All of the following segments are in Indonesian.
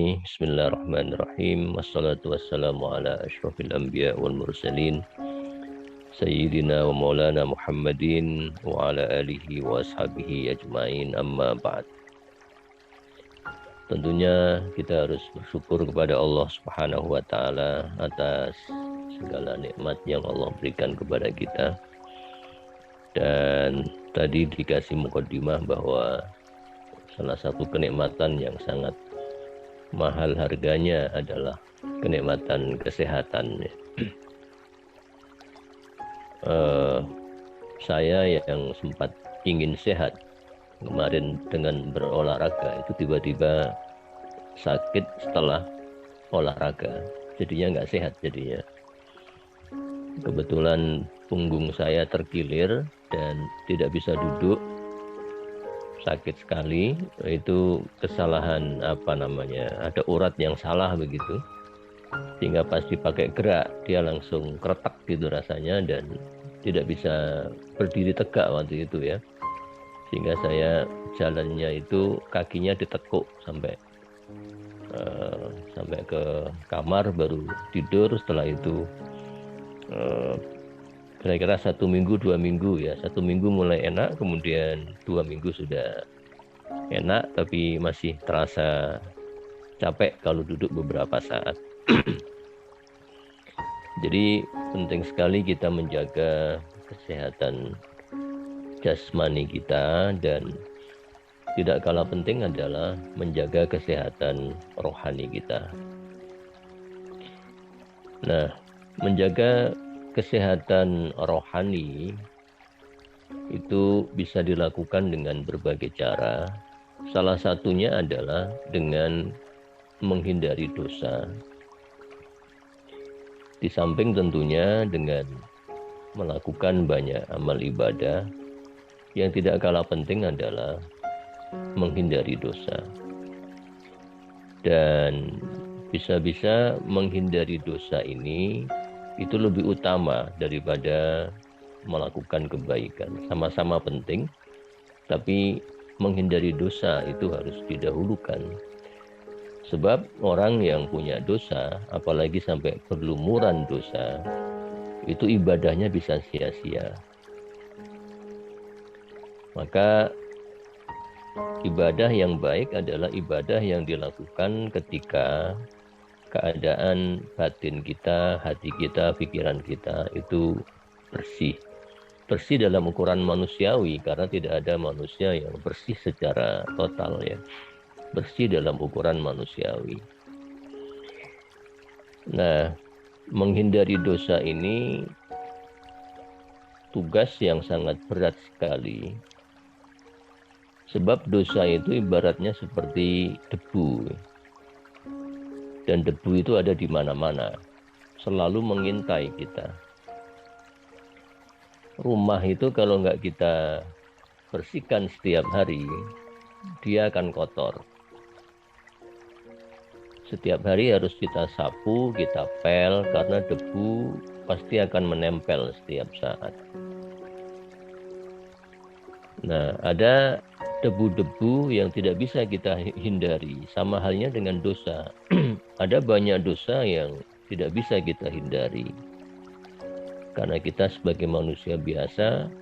Bismillahirrahmanirrahim. Wassalatu wassalamu ala asyrafil anbiya wal mursalin Sayyidina wa maulana Muhammadin wa ala alihi wa ashabihi ajma'in, amma ba'd. Tentunya kita harus bersyukur kepada Allah Subhanahu wa ta'ala atas segala nikmat yang Allah berikan kepada kita. Dan tadi dikasih mukadimah bahwa salah satu kenikmatan yang sangat mahal harganya adalah kenikmatan kesehatan. Saya yang sempat ingin sehat kemarin dengan berolahraga itu tiba-tiba sakit setelah olahraga, jadinya nggak sehat. Jadinya kebetulan punggung saya terkilir dan tidak bisa duduk, sakit sekali. Itu kesalahan ada urat yang salah begitu, sehingga pas dipakai gerak dia langsung kretek gitu rasanya dan tidak bisa berdiri tegak waktu itu ya, sehingga saya jalannya itu kakinya ditekuk sampai ke kamar, baru tidur. Setelah itu kira-kira 1 minggu 2 minggu ya, 1 minggu mulai enak, kemudian 2 minggu sudah enak, tapi masih terasa capek kalau duduk beberapa saat. Jadi penting sekali kita menjaga kesehatan jasmani kita, dan tidak kalah penting adalah menjaga kesehatan rohani kita. Nah, menjaga kesehatan rohani itu bisa dilakukan dengan berbagai cara. Salah satunya adalah dengan menghindari dosa. Di samping tentunya dengan melakukan banyak amal ibadah, yang tidak kalah penting adalah menghindari dosa. Dan bisa-bisa menghindari dosa ini itu lebih utama daripada melakukan kebaikan. Sama-sama penting, tapi menghindari dosa itu harus didahulukan. Sebab orang yang punya dosa, apalagi sampai berlumuran dosa, itu ibadahnya bisa sia-sia. Maka ibadah yang baik adalah ibadah yang dilakukan ketika keadaan batin kita, hati kita, pikiran kita itu bersih. Bersih dalam ukuran manusiawi, karena tidak ada manusia yang bersih secara total ya. Bersih dalam ukuran manusiawi. Nah, menghindari dosa ini tugas yang sangat berat sekali. Sebab dosa itu ibaratnya seperti debu. Dan debu itu ada di mana-mana, selalu mengintai kita. Rumah itu kalau nggak kita bersihkan setiap hari, dia akan kotor. Setiap hari harus kita sapu, kita pel, karena debu pasti akan menempel setiap saat. Nah, ada debu-debu yang tidak bisa kita hindari, sama halnya dengan dosa. Ada banyak dosa yang tidak bisa kita hindari, karena kita sebagai manusia biasa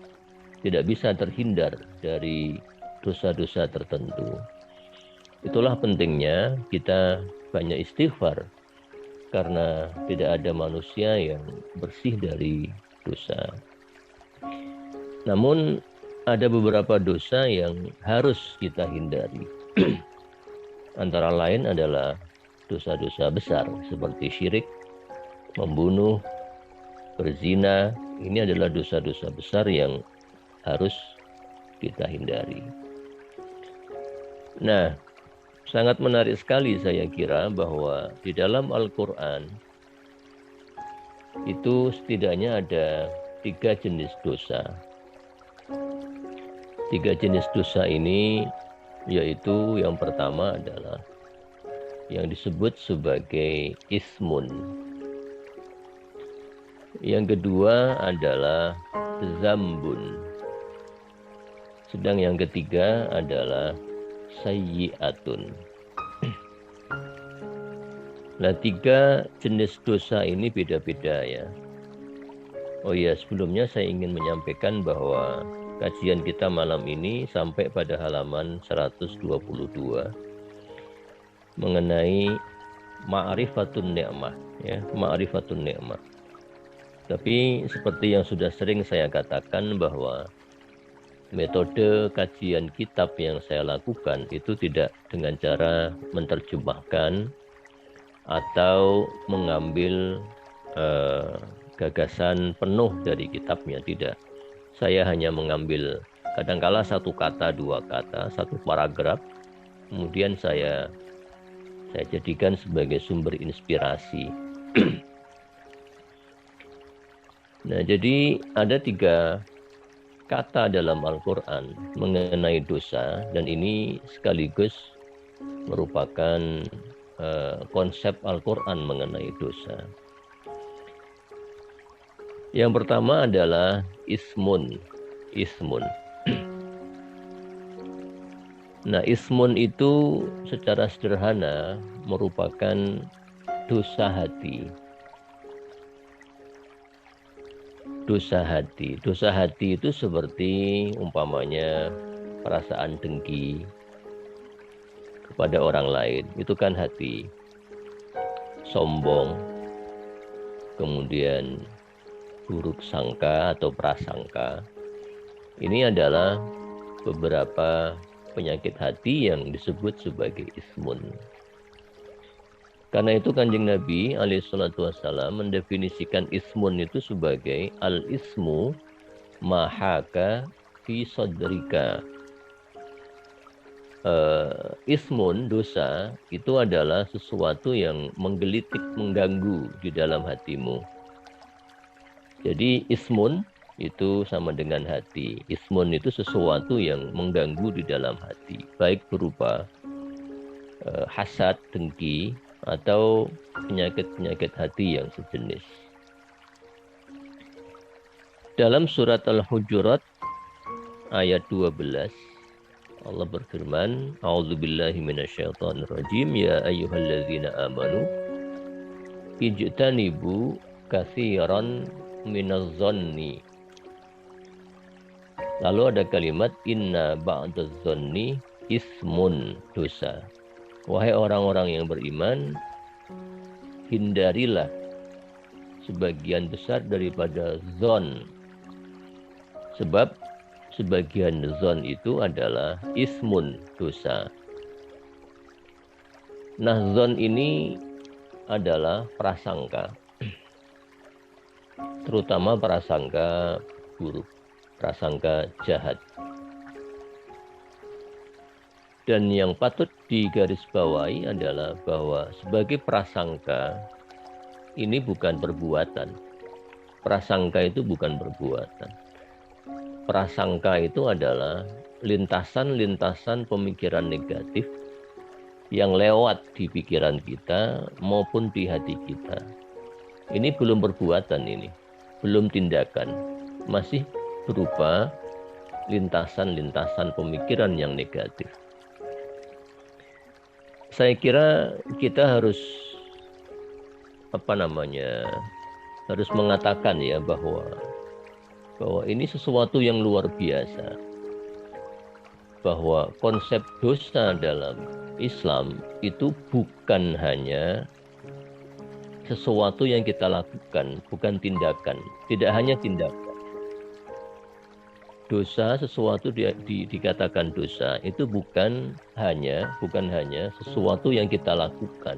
tidak bisa terhindar dari dosa-dosa tertentu. Itulah pentingnya kita banyak istighfar, karena tidak ada manusia yang bersih dari dosa. Namun ada beberapa dosa yang harus kita hindari. Antara lain adalah dosa-dosa besar seperti syirik, membunuh, berzina. Ini adalah dosa-dosa besar yang harus kita hindari. Nah, sangat menarik sekali saya kira bahwa di dalam Al-Quran itu setidaknya ada 3 jenis dosa. 3 jenis dosa ini yaitu, yang pertama adalah yang disebut sebagai ismun. Yang kedua adalah zambun. Sedang yang ketiga adalah sayyi'atun. Nah, 3 jenis dosa ini beda-beda ya. Oh iya, sebelumnya saya ingin menyampaikan bahwa kajian kita malam ini sampai pada halaman 122 mengenai ma'rifatun ni'mah ya, ma'rifatun ni'mah. Tapi seperti yang sudah sering saya katakan bahwa metode kajian kitab yang saya lakukan itu tidak dengan cara menerjemahkan atau mengambil gagasan penuh dari kitabnya, tidak. Saya hanya mengambil kadangkala satu kata, dua kata, satu paragraf, kemudian saya jadikan sebagai sumber inspirasi. Nah, jadi ada 3 kata dalam Al-Quran mengenai dosa, dan ini sekaligus merupakan konsep Al-Quran mengenai dosa. Yang pertama adalah ismun. Nah, ismun itu secara sederhana merupakan dosa hati. Dosa hati itu seperti umpamanya perasaan dengki kepada orang lain, itu kan hati. Sombong, kemudian buruk sangka atau prasangka. Ini adalah beberapa penyakit hati yang disebut sebagai ismun. Karena itu Kanjeng Nabi alaihissalam mendefinisikan ismun itu sebagai al-ismu mahaka fi sadrika. Ismun, dosa, itu adalah sesuatu yang menggelitik, mengganggu di dalam hatimu. Jadi ismun itu sama dengan hati. Ismun itu sesuatu yang mengganggu di dalam hati, baik berupa hasad, dengki, atau penyakit-penyakit hati yang sejenis. Dalam surat Al-Hujurat ayat 12, Allah berfirman, A'udzubillahi minasyaitonirrajim, ya ayyuhalladzina amanu ijtanibu katsiran minadh-dhanni. Lalu ada kalimat inna ba'dadh-dhanni ismun, dosa. Wahai orang-orang yang beriman, hindarilah sebagian besar daripada zon. Sebab sebagian zon itu adalah ismun, dosa. Nah, zon ini adalah prasangka. Terutama prasangka buruk, prasangka jahat. Dan yang patut digarisbawahi adalah bahwa sebagai prasangka ini bukan perbuatan. Prasangka itu bukan perbuatan. Prasangka itu adalah lintasan-lintasan pemikiran negatif yang lewat di pikiran kita maupun di hati kita. Ini belum perbuatan, ini belum tindakan, masih berupa lintasan-lintasan pemikiran yang negatif. Saya kira kita harus harus mengatakan ya bahwa ini sesuatu yang luar biasa. Bahwa konsep dosa dalam Islam itu bukan hanya sesuatu yang kita lakukan, bukan tindakan, tidak hanya tindakan. Dosa, sesuatu dikatakan dosa itu bukan hanya sesuatu yang kita lakukan,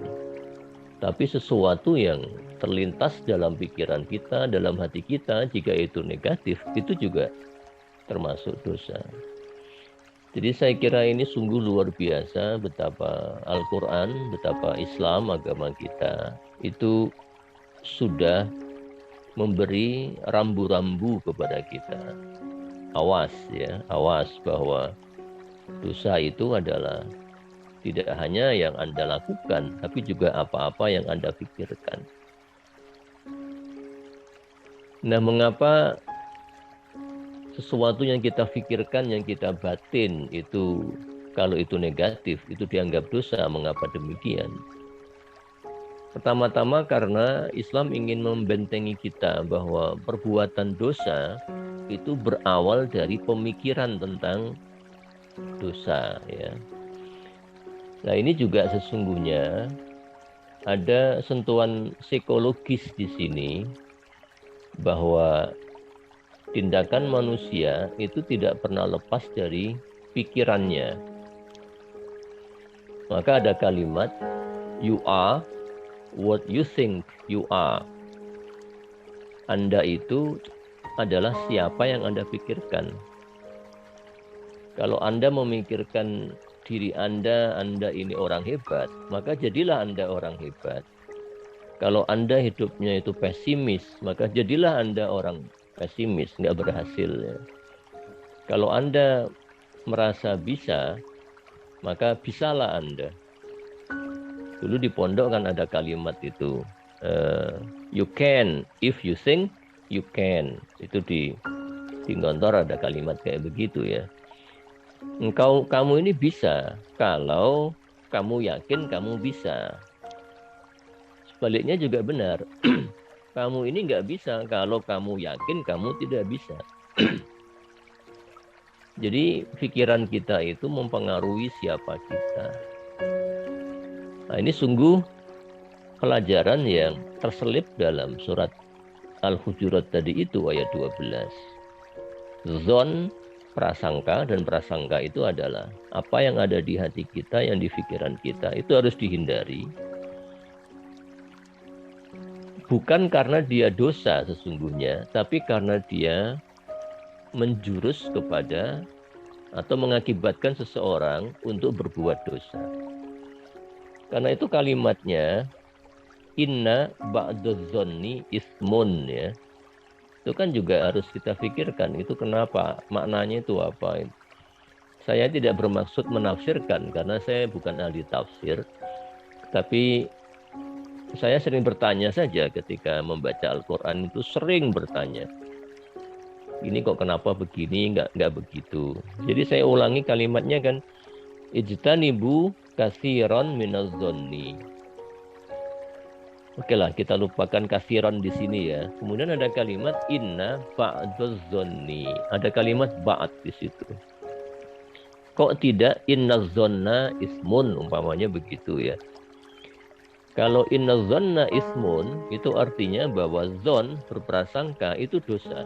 tapi sesuatu yang terlintas dalam pikiran kita, dalam hati kita. Jika itu negatif, itu juga termasuk dosa. Jadi saya kira ini sungguh luar biasa betapa Al-Quran, betapa Islam, agama kita itu sudah memberi rambu-rambu kepada kita. Awas ya, awas bahwa dosa itu adalah tidak hanya yang Anda lakukan, tapi juga apa-apa yang Anda pikirkan. Nah, mengapa sesuatu yang kita pikirkan, yang kita batin itu, kalau itu negatif, itu dianggap dosa? Mengapa demikian? Pertama-tama karena Islam ingin membentengi kita bahwa perbuatan dosa itu berawal dari pemikiran tentang dosa, ya. Nah, ini juga sesungguhnya ada sentuhan psikologis di sini bahwa tindakan manusia itu tidak pernah lepas dari pikirannya. Maka ada kalimat, you are what you think you are. Anda itu adalah siapa yang Anda pikirkan. Kalau Anda memikirkan diri Anda ini orang hebat, maka jadilah Anda orang hebat. Kalau Anda hidupnya itu pesimis, maka jadilah Anda orang pesimis, nggak berhasil. Ya. Kalau Anda merasa bisa, maka bisalah Anda. Dulu di pondok kan ada kalimat itu, you can, if you think, you can. Itu di Gontor ada kalimat kayak begitu ya. Kamu ini bisa kalau kamu yakin kamu bisa. Sebaliknya juga benar. Kamu ini nggak bisa kalau kamu yakin kamu tidak bisa. Jadi pikiran kita itu mempengaruhi siapa kita. Nah, ini sungguh pelajaran yang terselip dalam surat Al-Hujurat tadi itu ayat 12. Zon, prasangka, dan prasangka itu adalah apa yang ada di hati kita, yang di pikiran kita, itu harus dihindari. Bukan karena dia dosa sesungguhnya, tapi karena dia menjurus kepada atau mengakibatkan seseorang untuk berbuat dosa. Karena itu kalimatnya, inna ba'dadh-dhonni ismun, ya. Itu kan juga harus kita pikirkan, itu kenapa, maknanya itu apa. Saya tidak bermaksud menafsirkan, karena saya bukan ahli tafsir, tapi saya sering bertanya saja ketika membaca Al-Quran, itu sering bertanya, ini kok kenapa begini, nggak begitu. Jadi saya ulangi kalimatnya kan, ijtanibu katsiran minadh-dhonni. Oke lah, kita lupakan kasiron di sini ya. Kemudian ada kalimat inna ba'dadh-dhonni. Ada kalimat ba'd di situ. Kok tidak inna dzonna ismun, umpamanya begitu ya. Kalau inna dzonna ismun, itu artinya bahwa zon, berprasangka, itu dosa.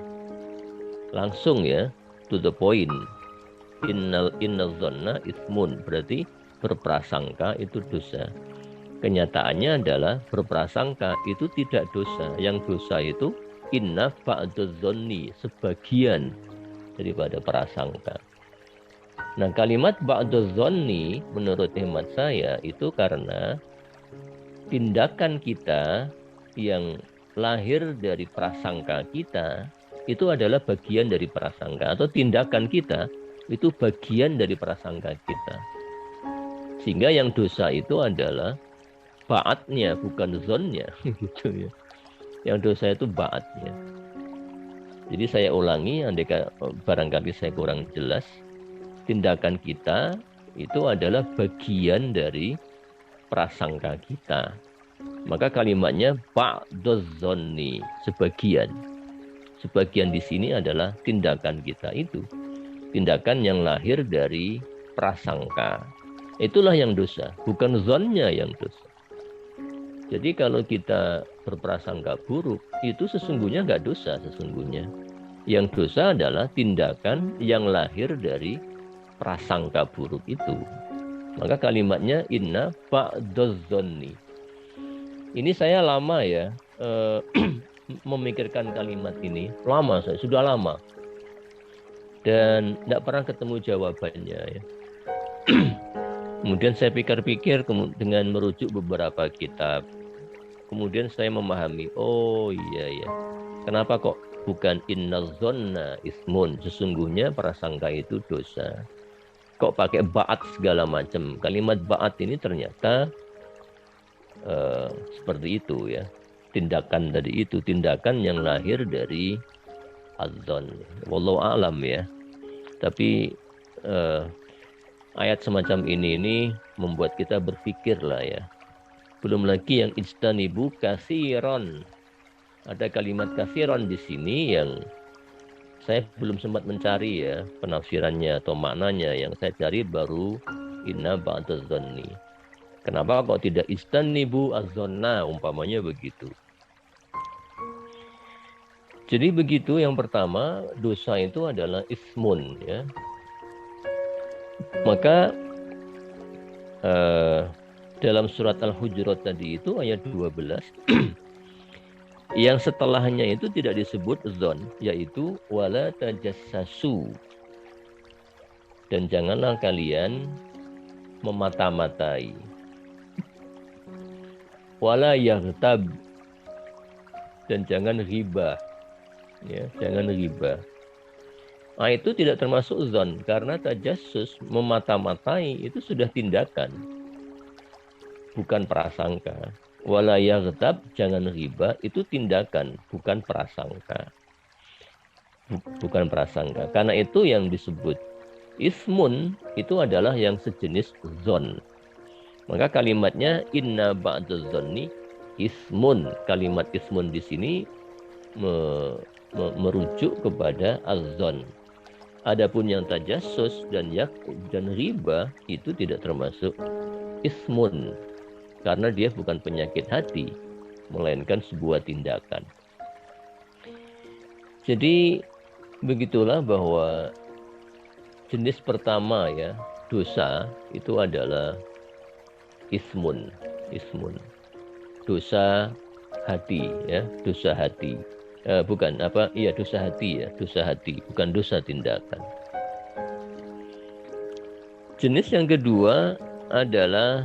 Langsung ya, to the point. Inna dzonna ismun, berarti berprasangka itu dosa. Kenyataannya adalah berprasangka itu tidak dosa. Yang dosa itu inna ba'dadh-dhonni, sebagian daripada prasangka. Nah, kalimat ba'dadh-dhonni menurut hemat saya itu karena tindakan kita yang lahir dari prasangka kita itu adalah bagian dari prasangka, atau tindakan kita itu bagian dari prasangka kita. Sehingga yang dosa itu adalah ba'atnya, bukan zonnya, gitu ya. Yang dosa itu ba'atnya. Jadi saya ulangi, andai barangkali saya kurang jelas, tindakan kita itu adalah bagian dari prasangka kita. Maka kalimatnya ba'dadh-dhonni, sebagian. Sebagian di sini adalah tindakan kita itu. Tindakan yang lahir dari prasangka. Itulah yang dosa, bukan zonnya yang dosa. Jadi kalau kita berprasangka buruk, itu sesungguhnya nggak dosa sesungguhnya. Yang dosa adalah tindakan yang lahir dari prasangka buruk itu. Maka kalimatnya inna ba'dadh-dhonni. Ini saya lama ya memikirkan kalimat ini. Lama, saya sudah lama. Dan tidak pernah ketemu jawabannya ya. Kemudian saya pikir-pikir dengan merujuk beberapa kitab. Kemudian saya memahami, oh iya ya, kenapa kok bukan inna dzonna ismun, sesungguhnya prasangka itu dosa. Kok pakai ba'at segala macam. Kalimat ba'at ini ternyata seperti itu ya. Tindakan tadi itu, tindakan yang lahir dari adzon. Wallahu a'lam ya. Tapi ayat semacam ini membuat kita berpikir lah ya. Belum lagi yang ijtanibu kasiron. Ada kalimat kasiron di sini yang saya belum sempat mencari ya penafsirannya atau maknanya. Yang saya cari baru inna ba'da dzanni. Kenapa kok tidak ijtanibu az-dzanna umpamanya begitu. Jadi begitu, yang pertama dosa itu adalah ismun ya. Maka dalam surat Al-Hujurat tadi itu ayat 12 yang setelahnya itu tidak disebut zon, yaitu wala tajassasu. Dan janganlah kalian memata-matai. Wala yaghtab, dan jangan ghibah. Ya, jangan ghibah. Nah, itu tidak termasuk zon karena tajassus, memata-matai itu sudah tindakan, bukan prasangka. Wala yaghtab, jangan ghibah, itu tindakan, bukan prasangka. Bukan prasangka. Karena itu yang disebut ismun itu adalah yang sejenis zon. Maka kalimatnya inna ba'da dzanni ismun. Kalimat ismun di sini merujuk kepada az-zon. Adapun yang tajassus dan riba itu tidak termasuk ismun karena dia bukan penyakit hati, melainkan sebuah tindakan. Jadi begitulah bahwa jenis pertama ya dosa itu adalah ismun. Dosa hati ya, dosa hati. Dosa hati, bukan dosa tindakan. Jenis yang kedua adalah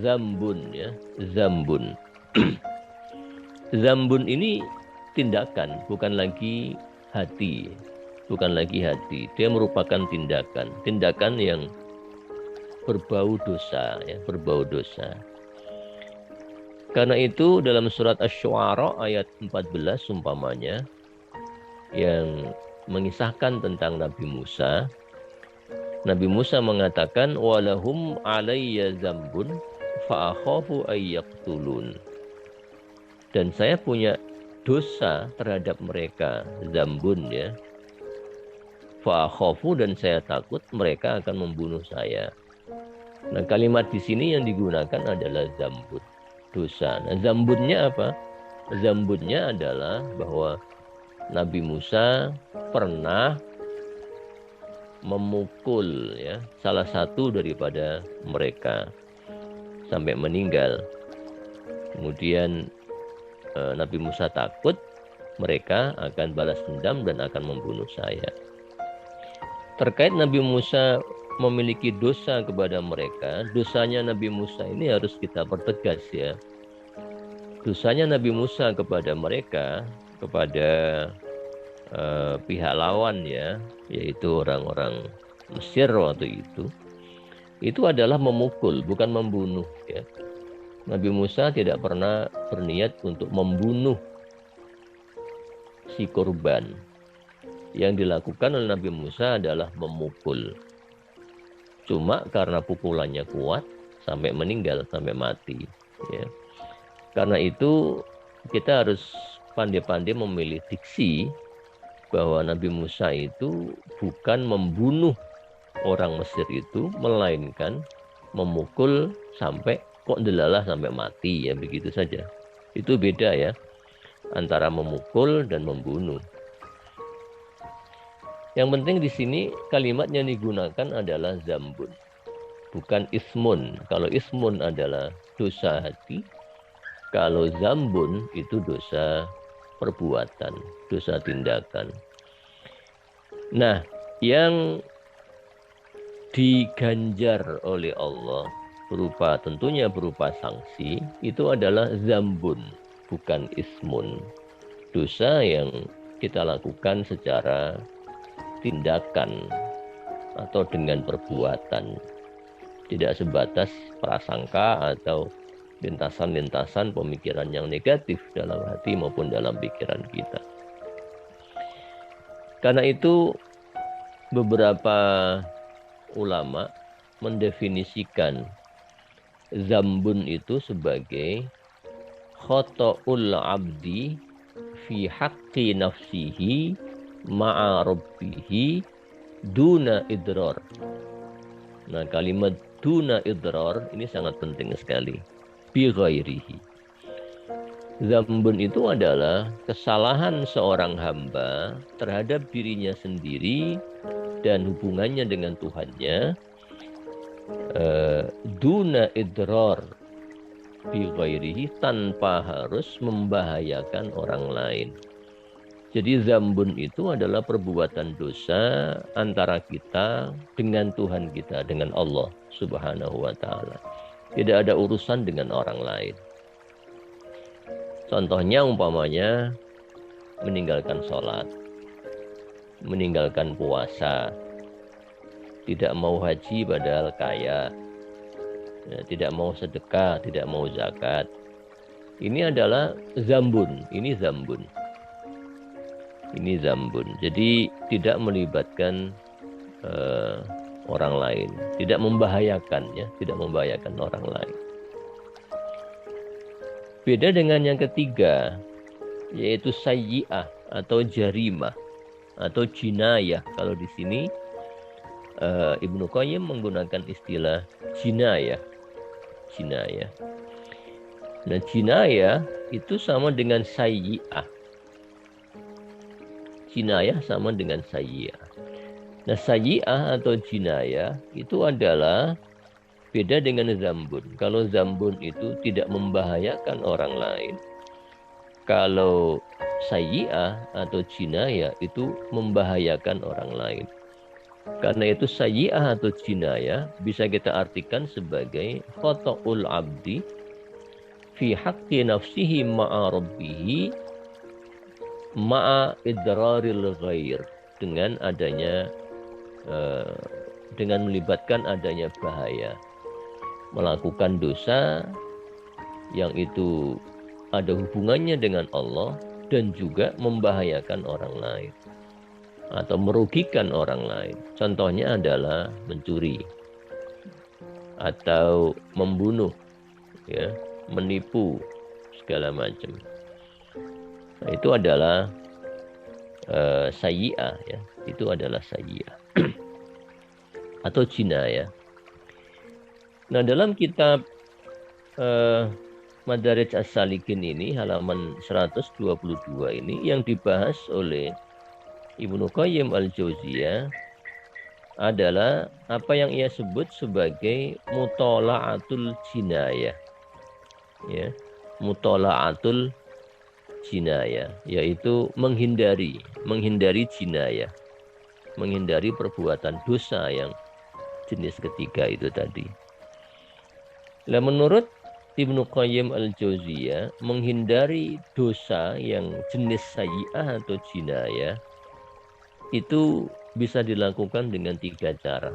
zambun ya, zambun. Zambun ini tindakan, bukan lagi hati. Dia merupakan tindakan yang berbau dosa ya, berbau dosa. Karena itu dalam surat Asy-Syu'ara ayat 14 umpamanya yang mengisahkan tentang Nabi Musa. Nabi Musa mengatakan walahum alayya zambun fa akhafu ay yaqtulun. Dan saya punya dosa terhadap mereka, zambun ya. Fa akhafu, dan saya takut mereka akan membunuh saya. Nah, kalimat di sini yang digunakan adalah zambun, dosa. Nah, zambunnya apa? Zambunnya adalah bahwa Nabi Musa pernah memukul ya salah satu daripada mereka sampai meninggal. Kemudian Nabi Musa takut mereka akan balas dendam dan akan membunuh saya. Terkait Nabi Musa memiliki dosa kepada mereka, dosanya Nabi Musa ini harus kita pertegas ya. Dosanya Nabi Musa kepada mereka, kepada pihak lawan ya, yaitu orang-orang Mesir waktu itu adalah memukul, bukan membunuh ya. Nabi Musa tidak pernah berniat untuk membunuh si korban. Yang dilakukan oleh Nabi Musa adalah memukul. Cuma karena pukulannya kuat sampai meninggal, sampai mati ya. Karena itu kita harus pandai-pandai memilih diksi bahwa Nabi Musa itu bukan membunuh orang Mesir itu, melainkan memukul sampai kok delalah sampai mati ya, begitu saja. Itu beda ya antara memukul dan membunuh. Yang penting di sini kalimat yang digunakan adalah zambun, bukan ismun. Kalau ismun adalah dosa hati, kalau zambun itu dosa perbuatan, dosa tindakan. Nah, yang diganjar oleh Allah tentunya berupa sanksi itu adalah zambun, bukan ismun. Dosa yang kita lakukan secara tindakan atau dengan perbuatan, tidak sebatas prasangka atau lintasan-lintasan pemikiran yang negatif dalam hati maupun dalam pikiran kita. Karena itu beberapa ulama mendefinisikan zambun itu sebagai khoto'ul abdi fi haqqi nafsihi ma'a rabbihi duna idrar. Nah, kalimat duna idrar ini sangat penting sekali. Bi ghairihi. Zambun itu adalah kesalahan seorang hamba terhadap dirinya sendiri dan hubungannya dengan Tuhannya, duna idrar bi ghairihi, tanpa harus membahayakan orang lain. Jadi zambun itu adalah perbuatan dosa antara kita dengan Tuhan kita, dengan Allah Subhanahu wa taala. Tidak ada urusan dengan orang lain. Contohnya umpamanya meninggalkan sholat, meninggalkan puasa, tidak mau haji padahal kaya, tidak mau sedekah, tidak mau zakat. Ini adalah zambun, ini zambun. Ini zambun. Jadi tidak melibatkan orang lain, tidak membahayakan, ya, tidak membahayakan orang lain. Beda dengan yang ketiga, yaitu sayyi'ah atau jarimah atau jinayah. Kalau di sini Ibnu Qayyim menggunakan istilah jinayah. Jinayah. Nah, jinayah itu sama dengan sayyi'ah. Jinayah sama dengan sayyi'ah. Nah, sayyi'ah atau jinayah itu adalah beda dengan zambun. Kalau zambun itu tidak membahayakan orang lain. Kalau sayyi'ah atau jinayah itu membahayakan orang lain. Karena itu sayyi'ah atau jinayah bisa kita artikan sebagai khoto'ul abdi fi haqqi nafsihi ma'a rabbihi ma'a idraril ghair, dengan adanya dengan melibatkan adanya bahaya, melakukan dosa yang itu ada hubungannya dengan Allah dan juga membahayakan orang lain atau merugikan orang lain. Contohnya adalah mencuri atau membunuh, ya, menipu, segala macam. Nah, itu adalah sayyi'ah, ya. Itu adalah sayyi'ah atau jinayah. Nah, dalam kitab Madarij As-Salikin ini halaman 122 ini yang dibahas oleh Ibnu Qayyim Al-Jauziyah adalah apa yang ia sebut sebagai mutola'atul jinayah, ya, mutola'atul jinayah, yaitu menghindari jinayah, menghindari perbuatan dosa yang jenis ketiga itu tadi. Nah, menurut Ibnu Qayyim Al-Jauziyah, menghindari dosa yang jenis sayyi'ah atau jinayah itu bisa dilakukan dengan 3 cara.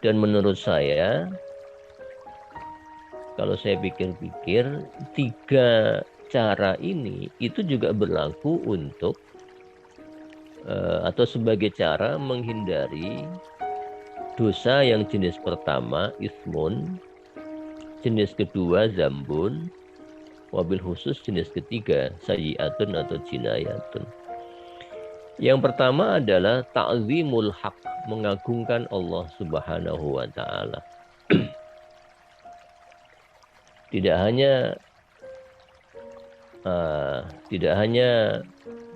Dan menurut saya, kalau saya pikir-pikir, 3 cara ini itu juga berlaku untuk atau sebagai cara menghindari dosa yang jenis pertama ismun, jenis kedua zambun, wabil khusus jenis ketiga sayyi'atun atau jinayatun. Yang pertama adalah ta'zimul haq, mengagungkan Allah Subhanahu wa taala. Tidak hanya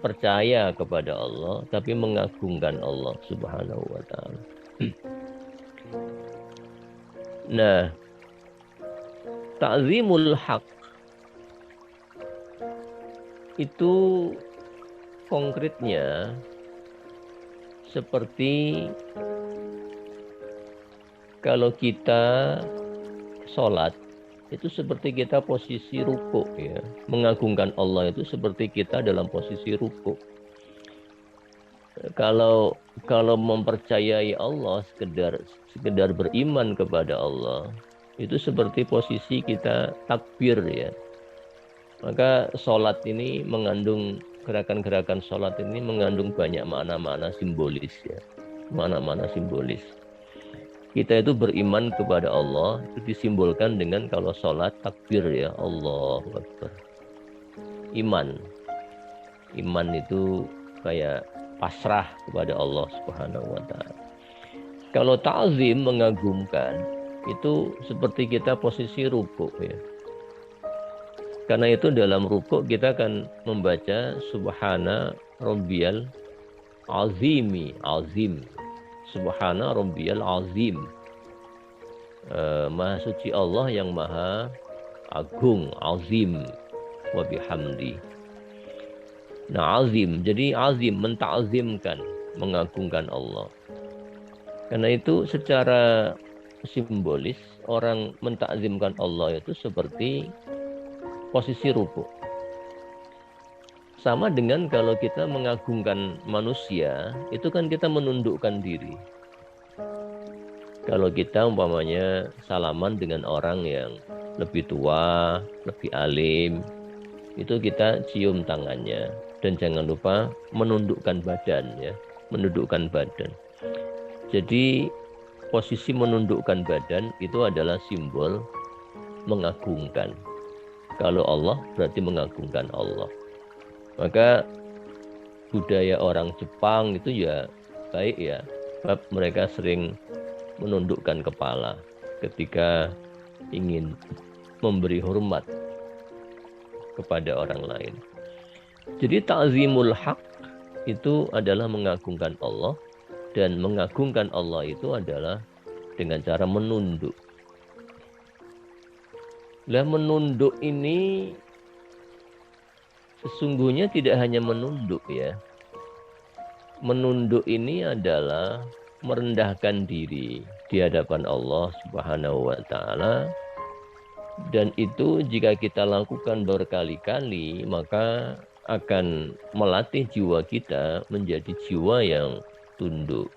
percaya kepada Allah, tapi mengagungkan Allah Subhanahu wa taala. Nah, ta'zimul haq itu konkretnya seperti kalau kita sholat, itu seperti kita posisi ruku, ya. Mengagungkan Allah itu seperti kita dalam posisi ruku. Kalau mempercayai Allah, sekedar beriman kepada Allah, itu seperti posisi kita takbir, ya. Maka sholat ini mengandung, gerakan-gerakan sholat ini mengandung banyak makna-makna simbolis, ya. Makna-makna simbolis. Kita itu beriman kepada Allah itu disimbolkan dengan kalau sholat takbir ya, Allahu Akbar. Iman itu kayak pasrah kepada Allah Subhanahu wa taala. Kalau ta'zim, mengagumkan, itu seperti kita posisi rukuk ya. Karena itu dalam rukuk kita akan membaca subhana rabbiyal azim. Subhana rabbiyal azim. Maha suci Allah yang maha agung, azim wa bihamdi. Nah, azim, jadi azim, menta'zimkan, mengagungkan Allah. Karena itu secara simbolis orang mentakzimkan Allah itu seperti posisi rukuk. Sama dengan kalau kita mengagungkan manusia, itu kan kita menundukkan diri. Kalau kita umpamanya salaman dengan orang yang lebih tua, lebih alim, itu kita cium tangannya. Dan jangan lupa menundukkan badan ya, menundukkan badan. Jadi posisi menundukkan badan itu adalah simbol mengagungkan. Kalau Allah berarti mengagungkan Allah. Maka budaya orang Jepang itu ya baik ya, sebab mereka sering menundukkan kepala ketika ingin memberi hormat kepada orang lain. Jadi ta'zimul haq itu adalah mengagungkan Allah, dan mengagungkan Allah itu adalah dengan cara menunduk. Lah menunduk ini sesungguhnya tidak hanya menunduk ya. Menunduk ini adalah merendahkan diri di hadapan Allah Subhanahu wa taala. Dan itu jika kita lakukan berkali-kali, maka akan melatih jiwa kita menjadi jiwa yang tunduk,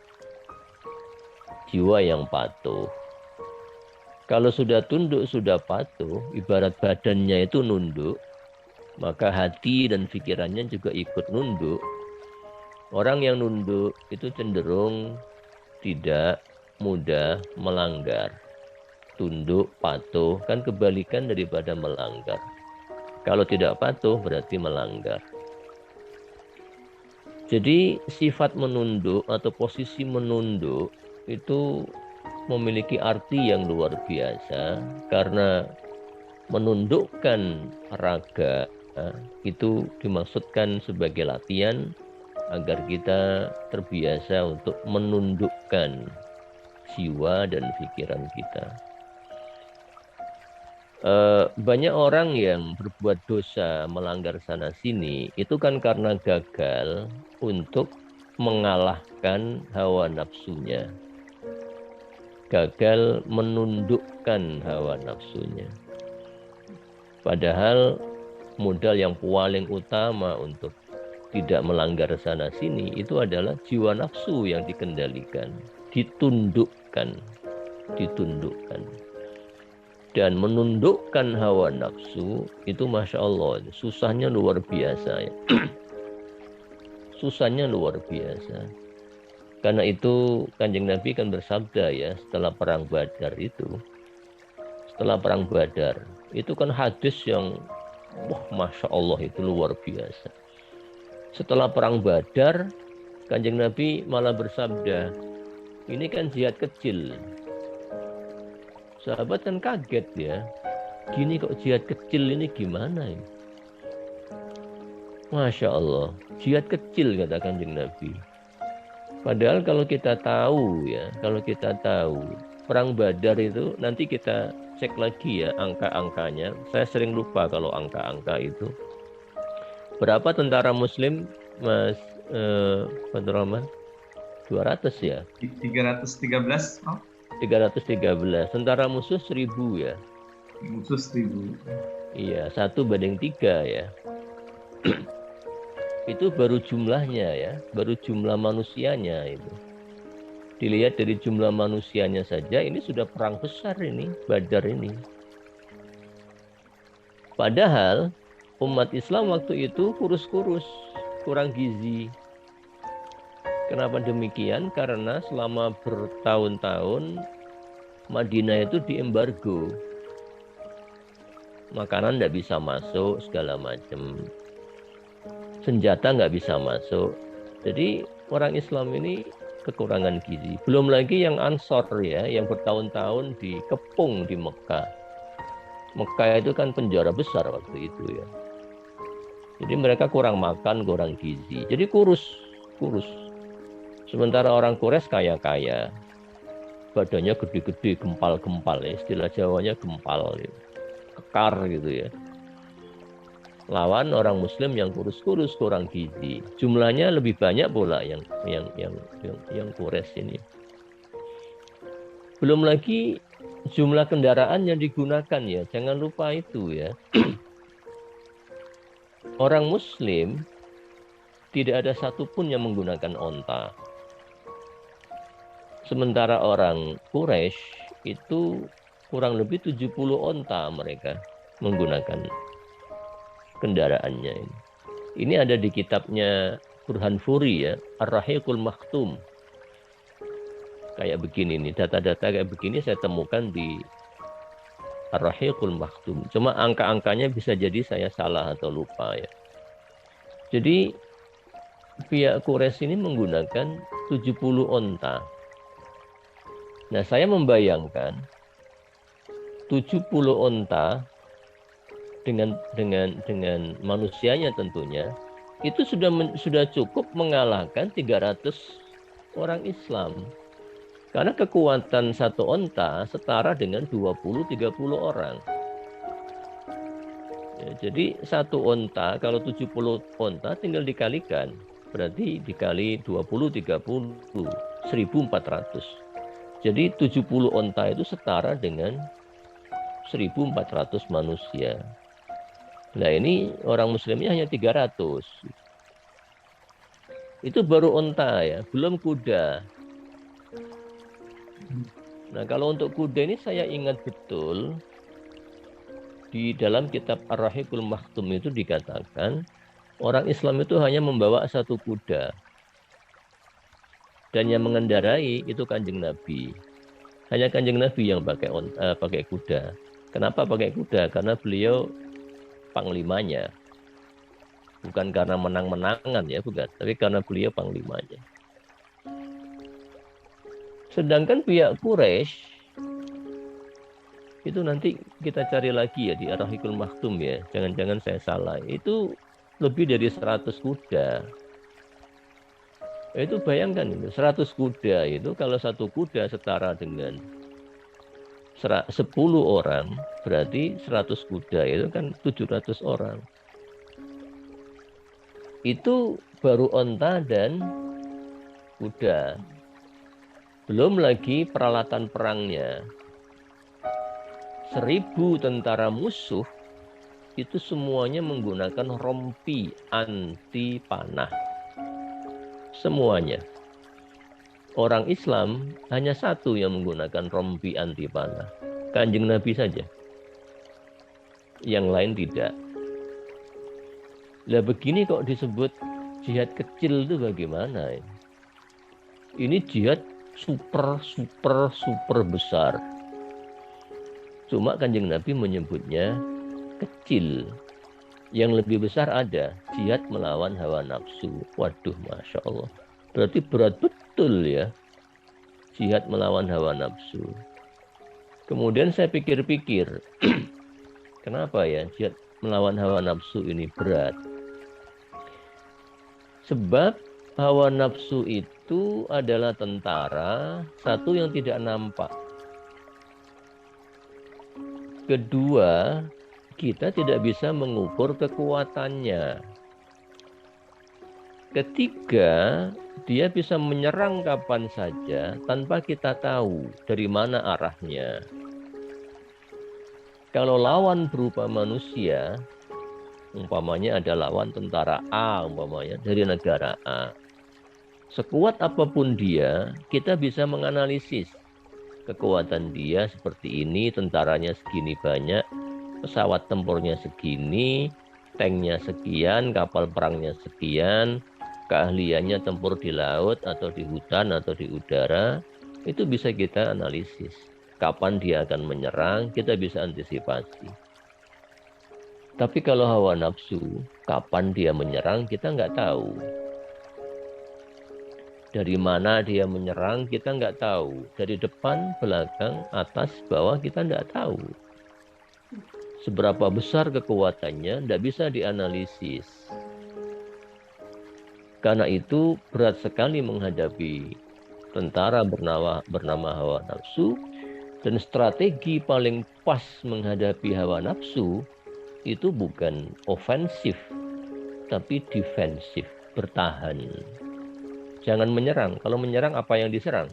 jiwa yang patuh. Kalau sudah tunduk, sudah patuh, ibarat badannya itu nunduk, maka hati dan pikirannya juga ikut nunduk. Orang yang nunduk itu cenderung tidak mudah melanggar. Tunduk, patuh, kan kebalikan daripada melanggar. Kalau tidak patuh berarti melanggar. Jadi sifat menunduk atau posisi menunduk itu memiliki arti yang luar biasa, karena menundukkan raga itu dimaksudkan sebagai latihan agar kita terbiasa untuk menundukkan jiwa dan pikiran kita. Banyak orang yang berbuat dosa, melanggar sana sini, itu kan karena gagal untuk mengalahkan hawa nafsunya. Gagal menundukkan hawa nafsunya. Padahal modal yang paling utama untuk tidak melanggar sana sini itu adalah jiwa nafsu yang dikendalikan, ditundukkan. Dan menundukkan hawa nafsu itu Masya Allah, susahnya luar biasa ya. Susahnya luar biasa. Karena itu Kanjeng Nabi kan bersabda ya, setelah perang Badar itu kan hadis yang Masya Allah itu luar biasa. Setelah perang Badar, Kanjeng Nabi malah bersabda, ini kan jihad kecil. Sahabat kan kaget ya, gini kok jihad kecil ini gimana ini? Masya Allah, jihad kecil kata Kanjeng Nabi. Padahal kalau kita tahu perang Badar itu, nanti kita cek lagi ya angka-angkanya. Saya sering lupa kalau angka-angka itu. Berapa tentara Muslim, Mas Badr Rahman? 200 ya? 313. 313. Tentara musuh 1000 ya? Musuh 1000. Iya, 1:3 ya. Itu baru jumlahnya ya, baru jumlah manusianya itu. Dilihat dari jumlah manusianya saja, ini sudah perang besar ini, Badar ini. Padahal umat Islam waktu itu kurus-kurus, kurang gizi. Kenapa demikian? Karena selama bertahun-tahun Madinah itu diembargo. Makanan nggak bisa masuk, segala macam. Senjata nggak bisa masuk. Jadi orang Islam ini kekurangan gizi. Belum lagi yang Ansor ya, yang bertahun-tahun dikepung di Mekah. Mekah itu kan penjara besar waktu itu ya. Jadi mereka kurang makan, kurang gizi. Jadi kurus. Sementara orang Quraisy kaya-kaya. Badannya gede-gede, gempal-gempal ya. Istilah Jawanya gempal ya. Kekar gitu ya. Lawan orang Muslim yang kurus-kurus, kurang gizi. Jumlahnya lebih banyak pula yang Quraisy ini. Belum lagi jumlah kendaraan yang digunakan ya. Jangan lupa itu ya. Orang Muslim tidak ada satupun yang menggunakan onta. Sementara orang Quraisy itu kurang lebih 70 onta mereka menggunakan kendaraannya ini. Ini ada di kitabnya Burhan Furi ya, Ar-Rahiqul Maktum. Kayak begini nih, data-data kayak begini saya temukan di Ar-Rahiqul Maktum. Cuma angka-angkanya bisa jadi saya salah atau lupa ya. Jadi pihak Quraisy ini menggunakan 70 onta. Nah, saya membayangkan 70 onta dengan manusianya tentunya itu sudah cukup mengalahkan 300 orang Islam. Karena kekuatan satu onta setara dengan 20-30 orang. Ya, jadi satu onta kalau 70 onta tinggal dikalikan. Berarti dikali 20-30, 1.400. Jadi 70 onta itu setara dengan 1.400 manusia. Nah ini orang Muslimnya hanya 300. Itu baru onta ya, belum kuda. Nah kalau untuk kuda ini saya ingat betul, di dalam kitab Ar-Rahiqul Maktum itu dikatakan, orang Islam itu hanya membawa satu kuda. Dan yang mengendarai itu Kanjeng Nabi. Hanya Kanjeng Nabi yang pakai kuda. Kenapa pakai kuda? Karena beliau panglimanya. Bukan karena menang-menangan ya, bukan. Tapi karena beliau panglimanya. Sedangkan pihak Quraisy itu nanti kita cari lagi ya di Ar-Rahiqul Maktum ya. Jangan-jangan saya salah. Itu lebih dari 100 kuda. Itu bayangkan itu 100 kuda itu kalau satu kuda setara dengan 10 orang, berarti 100 kuda itu kan 700 orang. Itu baru onta dan kuda. Belum lagi peralatan perangnya. 1.000 tentara musuh itu semuanya menggunakan rompi anti panah. Semuanya. Orang Islam hanya satu yang menggunakan rompi anti panah. Kanjeng Nabi saja. Yang lain tidak. Lah begini kok disebut jihad kecil itu bagaimana? Ini jihad super besar. Cuma Kanjeng Nabi menyebutnya kecil. Yang lebih besar ada jihad melawan hawa nafsu. Waduh, Masya Allah. Berarti berat betul ya. Jihad melawan hawa nafsu. Kemudian saya pikir-pikir. Kenapa ya jihad melawan hawa nafsu ini berat? Sebab hawa nafsu itu adalah tentara. Satu yang tidak nampak. Kedua, kita tidak bisa mengukur kekuatannya. Ketiga, dia bisa menyerang kapan saja tanpa kita tahu dari mana arahnya. Kalau lawan berupa manusia, umpamanya ada lawan tentara A, umpamanya dari negara A. Sekuat apapun dia, kita bisa menganalisis kekuatan dia seperti ini, tentaranya segini banyak, pesawat tempurnya segini, tanknya sekian, kapal perangnya sekian, keahliannya tempur di laut atau di hutan atau di udara, itu bisa kita analisis. kapan dia akan menyerang, kita bisa antisipasi. Tapi kalau hawa nafsu, kapan dia menyerang, kita nggak tahu. Dari mana dia menyerang, kita nggak tahu. Dari depan, belakang, atas, bawah, kita nggak tahu. Seberapa besar kekuatannya, tidak bisa dianalisis. Karena itu berat sekali menghadapi tentara bernama hawa nafsu, dan strategi paling pas menghadapi hawa nafsu itu bukan ofensif, tapi defensif, bertahan. Jangan menyerang. Kalau menyerang, apa yang diserang?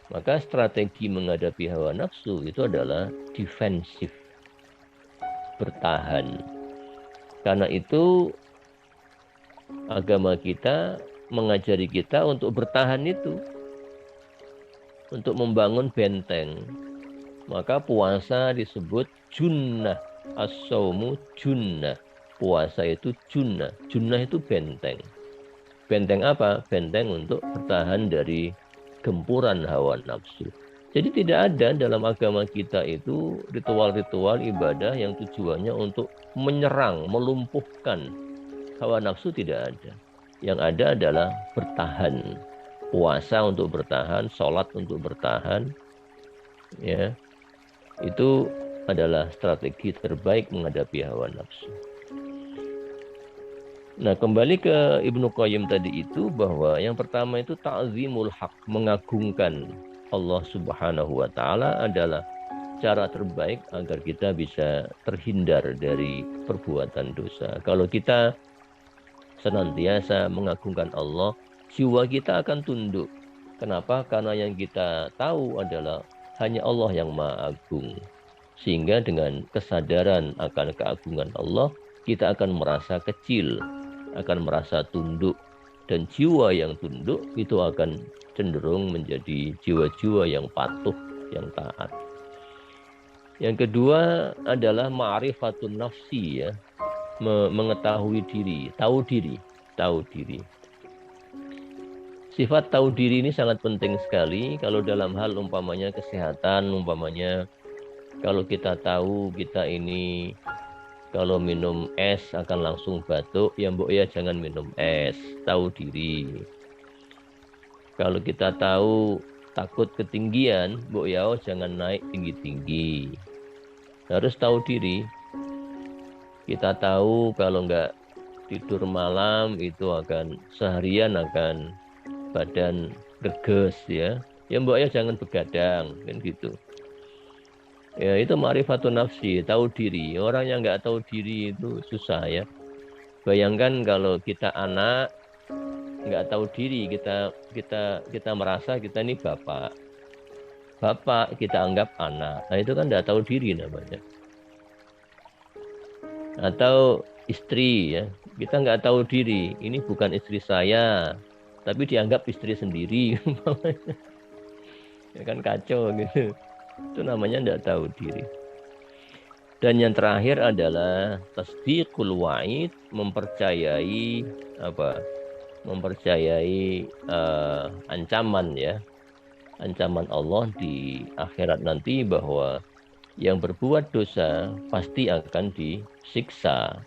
Maka strategi menghadapi hawa nafsu itu adalah defensif, bertahan. Karena itu agama kita mengajari kita untuk bertahan itu, untuk membangun benteng. Maka puasa disebut junnah, as-saumu junnah. Puasa itu junnah. Junnah itu benteng. Benteng apa? Benteng untuk bertahan dari gempuran hawa nafsu. Jadi tidak ada dalam agama kita itu ritual-ritual ibadah yang tujuannya untuk menyerang, melumpuhkan hawa nafsu, tidak ada. Yang ada adalah bertahan. Puasa untuk bertahan, sholat untuk bertahan. Ya, itu adalah strategi terbaik menghadapi hawa nafsu. Nah, kembali ke Ibnu Qayyim tadi itu, bahwa yang pertama itu ta'zimul haq, mengagungkan Allah Subhanahu wa taala adalah cara terbaik agar kita bisa terhindar dari perbuatan dosa. Kalau kita senantiasa mengagungkan Allah, jiwa kita akan tunduk. Kenapa? Karena yang kita tahu adalah hanya Allah yang Maha Agung. Sehingga dengan kesadaran akan keagungan Allah, kita akan merasa kecil, akan merasa tunduk, dan jiwa yang tunduk itu akan cenderung menjadi jiwa-jiwa yang patuh, yang taat. Yang kedua adalah ma'rifatun nafsi, ya, mengetahui diri, tahu diri. Sifat tahu diri ini sangat penting sekali kalau dalam hal umpamanya kesehatan, umpamanya kalau kita tahu kita ini kalau minum es akan langsung batuk, ya mbok ya jangan minum es, tahu diri. Kalau kita tahu takut ketinggian, mbok ya jangan naik tinggi-tinggi. Harus tahu diri. Kita tahu kalau nggak tidur malam itu akan seharian akan badan geges, ya. Ya mbok ya jangan begadang, kan gitu. Ya, itu ma'rifatun nafsi, tahu diri. Orang yang nggak tahu diri itu susah, ya. Bayangkan kalau kita anak nggak tahu diri, kita merasa kita ini bapak kita anggap anak. Nah, itu kan nggak tahu diri namanya. Atau istri, ya, kita nggak tahu diri, ini bukan istri saya, tapi dianggap istri sendiri. Ya kan kacau gitu. Itu namanya tidak tahu diri. Dan yang terakhir adalah tasdiqul wa'id, mempercayai ancaman, ya, ancaman Allah di akhirat nanti, bahwa yang berbuat dosa pasti akan disiksa.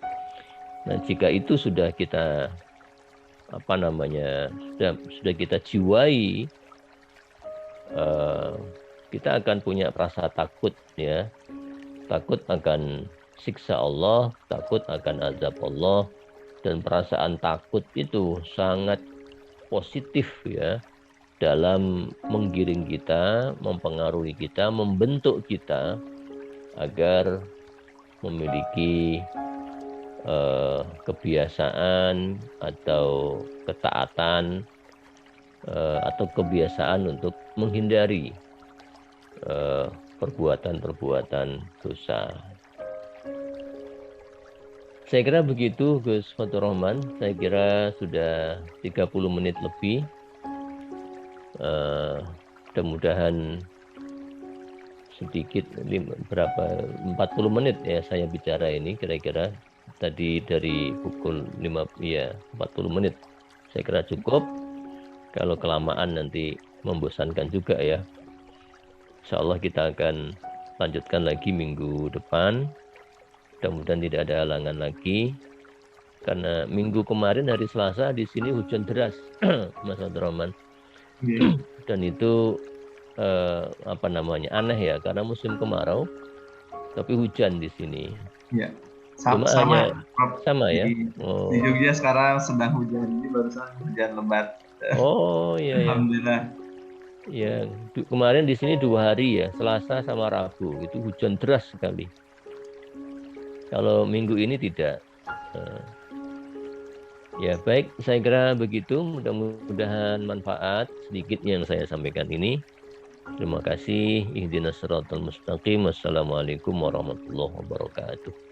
Nah, jika itu sudah kita sudah kita jiwai, kita akan punya rasa takut, ya. Takut akan siksa Allah, takut akan azab Allah, dan perasaan takut itu sangat positif, ya, dalam menggiring kita, mempengaruhi kita, membentuk kita agar memiliki kebiasaan atau ketaatan atau kebiasaan untuk menghindari perbuatan-perbuatan dosa. Saya kira begitu, Gus Fatur Rahman. Saya kira sudah 30 menit lebih. Mudah-mudahan sedikit, 40 menit ya saya bicara ini, kira-kira tadi dari pukul 5, ya 40 menit. Saya kira cukup. Kalau kelamaan nanti membosankan juga, ya. Insya Allah kita akan lanjutkan lagi minggu depan. Mudah-mudahan tidak ada halangan lagi. Karena minggu kemarin hari Selasa di sini hujan deras, Mas Abdurrahman. Iya. Dan itu aneh ya, karena musim kemarau, tapi hujan di sini. Iya. Cuma Sama, hanya Prof. sama ya. Di Jogja sekarang sedang hujan, ini barusan hujan lebat. Oh iya ya. Alhamdulillah. Ya, kemarin di sini 2 hari ya, Selasa sama Rabu itu hujan deras sekali. Kalau minggu ini tidak. Ya baik, saya kira begitu. Mudah-mudahan manfaat sedikit yang saya sampaikan ini. Terima kasih. Ihdinas siratal mustaqim. Wassalamualaikum warahmatullahi wabarakatuh.